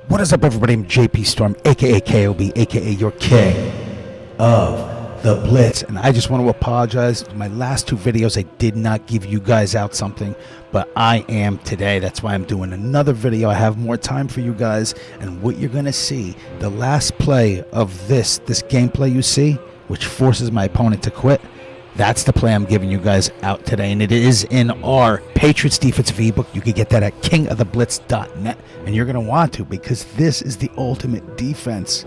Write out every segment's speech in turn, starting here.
What is up, everybody? I'm JP Storm, aka KOB, aka your king of the Blitz, and I just want to apologize. My last two videos, I did not give you guys out something, but I am today. That's why I'm doing another video. I have more time for you guys, and what you're gonna see, the last play of this gameplay you see, which forces my opponent to quit. That's the play I'm giving you guys out today, and it is in our Patriots defensive ebook. You can get that at kingoftheblitz.net, and you're going to want to, because this is the ultimate defense.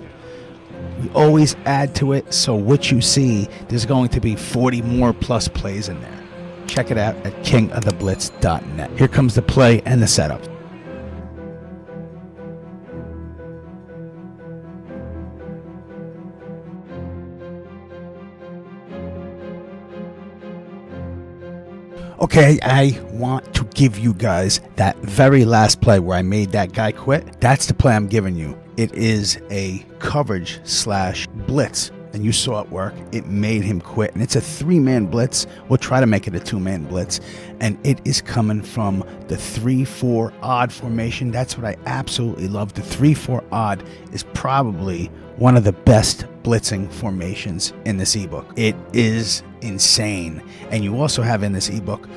We always add to it, so what you see, there's going to be 40 more plus plays in there. Check it out at kingoftheblitz.net. Here comes the play and the setup. Okay, I want to give you guys that very last play where I made that guy quit. That's the play I'm giving you. It is a coverage slash blitz, and you saw it work. It made him quit, and it's a 3-man blitz. We'll try to make it a 2-man blitz, and it is coming from the 3-4 odd formation. That's what I absolutely love. The 3-4 odd is probably one of the best blitzing formations in this ebook. It is insane. And you also have in this ebook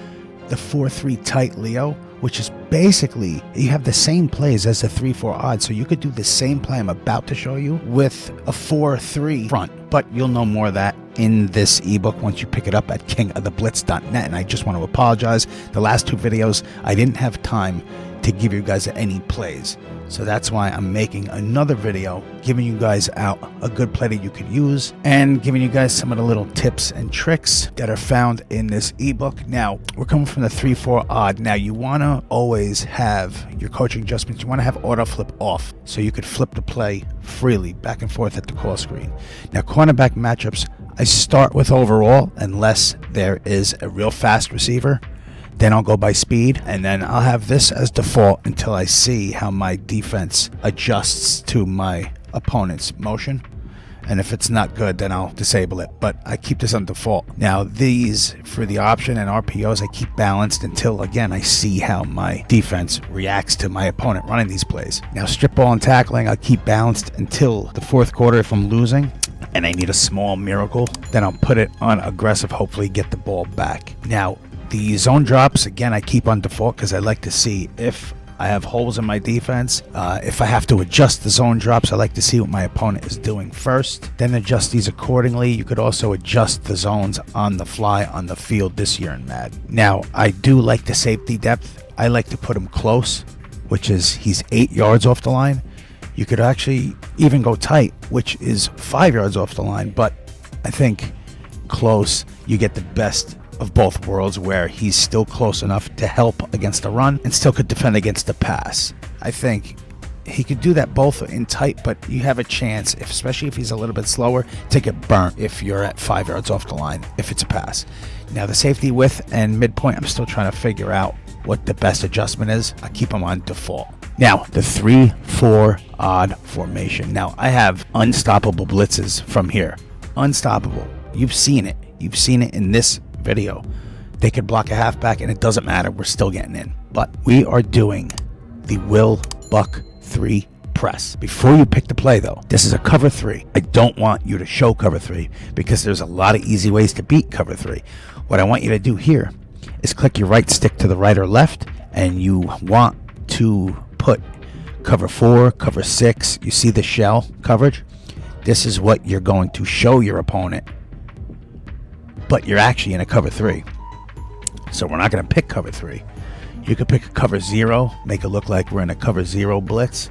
the 4-3 tight Leo, which is basically, you have the same plays as the 3-4 odd, so you could do the same play I'm about to show you with a 4-3 front, but you'll know more of that in this ebook once you pick it up at kingoftheblitz.net. And I just want to apologize, the last two videos I didn't have time to give you guys any plays, so that's why I'm making another video giving you guys out a good play that you could use and giving you guys some of the little tips and tricks that are found in this ebook. Now, we're coming from the 3-4 odd. Now, you want to always have your coaching adjustments. You want to have auto flip off so you could flip the play freely back and forth at the call screen. Now, cornerback matchups, I start with overall unless there is a real fast receiver. Then I'll go by speed, and then I'll have this as default until I see how my defense adjusts to my opponent's motion. And if it's not good, then I'll disable it, but I keep this on default. Now, these for the option and RPOs, I keep balanced until, again, I see how my defense reacts to my opponent running these plays. Now, strip ball and tackling, I'll keep balanced until the fourth quarter if I'm losing and I need a small miracle. Then I'll put it on aggressive, hopefully get the ball back. Now, the zone drops, again, I keep on default because I like to see if I have holes in my defense. If I have to adjust the zone drops, I like to see what my opponent is doing first, then adjust these accordingly. You could also adjust the zones on the fly on the field this year in Madden. Now, I do like the safety depth. I like to put him close, which is he's 8 yards off the line. You could actually even go tight, which is 5 yards off the line, but I think close, you get the best of both worlds, where he's still close enough to help against the run and still could defend against the pass. I think he could do that both in tight, but you have a chance, especially if he's a little bit slower, to get burnt if you're at 5 yards off the line if it's a pass. Now, the safety width and midpoint, I'm still trying to figure out what the best adjustment is. I keep them on default. Now, the 3-4 odd formation. Now, I have unstoppable blitzes from here. Unstoppable. You've seen it. You've seen it in this video. They could block a halfback and it doesn't matter, we're still getting in. But we are doing the Will Buck 3 press. Before you pick the play though, this is a cover 3. I don't want you to show cover 3 because there's a lot of easy ways to beat cover 3. What I want you to do here is click your right stick to the right or left, and you want to put cover 4, cover 6. You see the shell coverage? This is what you're going to show your opponent, but you're actually in a cover 3. So we're not going to pick cover 3. You could pick a cover 0, make it look like we're in a cover 0 blitz.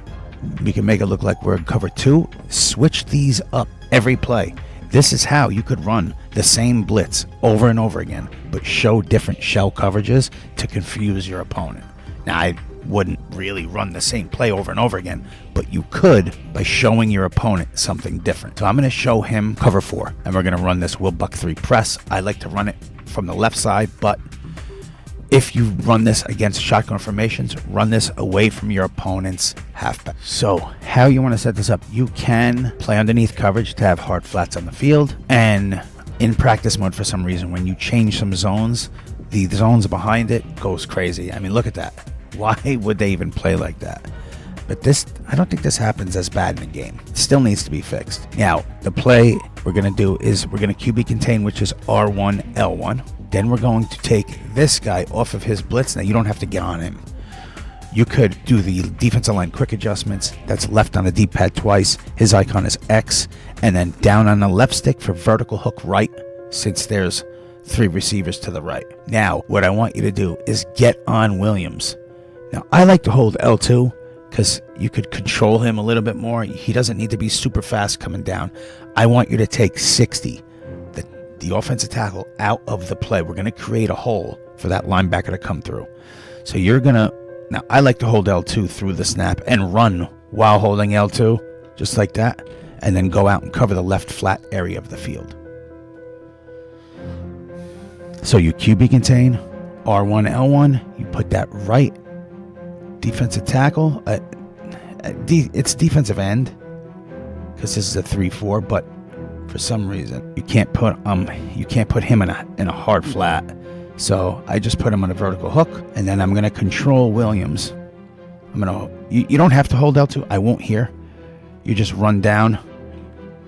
We can make it look like we're in cover 2. Switch these up every play. This is how you could run the same blitz over and over again, but show different shell coverages to confuse your opponent. Now, I wouldn't really run the same play over and over again, but you could by showing your opponent something different. So I'm going to show him cover 4, and we're going to run this Will Buck 3 press. I like to run it from the left side, but if you run this against shotgun formations, run this away from your opponent's halfback. So how you want to set this up, you can play underneath coverage to have hard flats on the field, and in practice mode, for some reason, when you change some zones, the zones behind it goes crazy. I mean, look at that. Why would they even play like that? But this, I don't think this happens as bad in the game. It still needs to be fixed. Now, the play we're going to do is we're going to QB contain, which is R1, L1. Then we're going to take this guy off of his blitz. Now, you don't have to get on him. You could do the defensive line quick adjustments. That's left on the D-pad twice. His icon is X. And then down on the left stick for vertical hook right, since there's 3 receivers to the right. Now, what I want you to do is get on Williams. Now, I like to hold L2 because you could control him a little bit more. He doesn't need to be super fast coming down. I want you to take 60, the offensive tackle, out of the play. We're going to create a hole for that linebacker to come through. So you're going to, now I like to hold L2 through the snap and run while holding L2, just like that, and then go out and cover the left flat area of the field. So you QB contain, R1, L1, you put that right defensive tackle, it's defensive end, because this is a 3-4, but for some reason you can't put him in a hard flat. So I just put him on a vertical hook, and then I'm gonna control Williams. You don't have to hold L2. I won't here. You just run down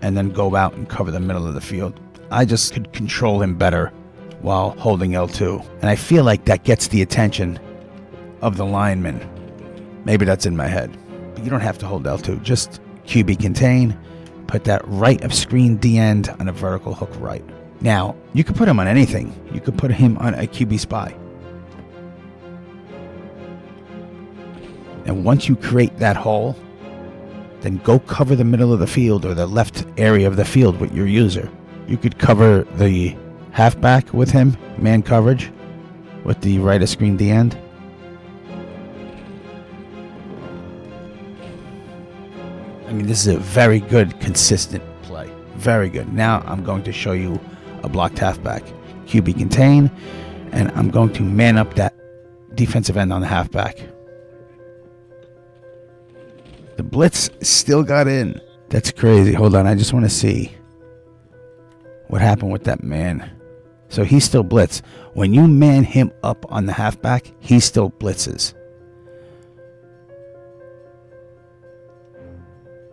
and then go out and cover the middle of the field. I just could control him better while holding L2, and I feel like that gets the attention of the lineman. Maybe that's in my head, but you don't have to hold L2. Just QB contain, put that right of screen D end on a vertical hook right. Now, you could put him on anything. You could put him on a QB spy. And once you create that hole, then go cover the middle of the field or the left area of the field with your user. You could cover the halfback with him, man coverage, with the right of screen D end. I mean, this is a very good, consistent play. Very good. Now I'm going to show you a blocked halfback. QB contain, and I'm going to man up that defensive end on the halfback. The blitz still got in. That's crazy. Hold on, I just want to see what happened with that man. So he's still blitz. When you man him up on the halfback, he still blitzes.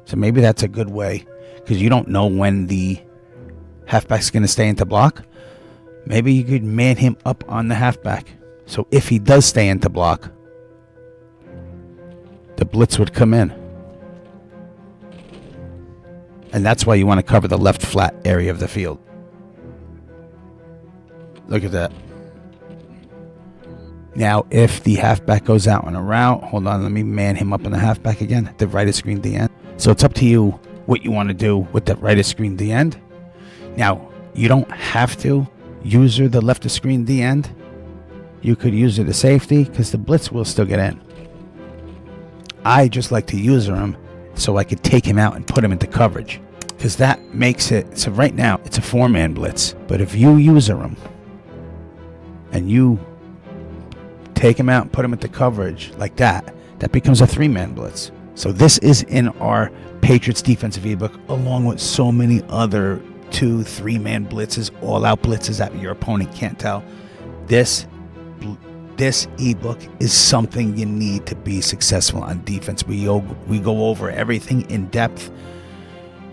So maybe that's a good way, because you don't know when the halfback's going to stay into block. Maybe you could man him up on the halfback. So if he does stay into block, the blitz would come in. And that's why you want to cover the left flat area of the field. Look at that. Now, if the halfback goes out on a route, hold on, let me man him up on the halfback again, the right of screen D end. So it's up to you what you want to do with that right of screen D end. Now, you don't have to user the left of screen D end. You could use it as safety, because the blitz will still get in. I just like to user him so I could take him out and put him into coverage, because that makes it, so right now it's a 4-man blitz, but if you user him and you take him out and put him into coverage like that, that becomes a 3-man blitz. So this is in our Patriots defensive ebook, along with so many other 2-3-man blitzes, all-out blitzes that your opponent can't tell. This ebook is something you need to be successful on defense. We go over everything in depth.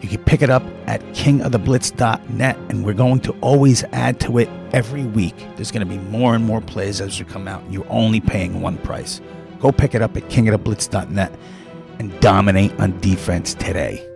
You can pick it up at kingoftheblitz.net, and we're going to always add to it every week. There's going to be more and more plays as we come out. You're only paying one price. Go pick it up at kingoftheblitz.net and dominate on defense today.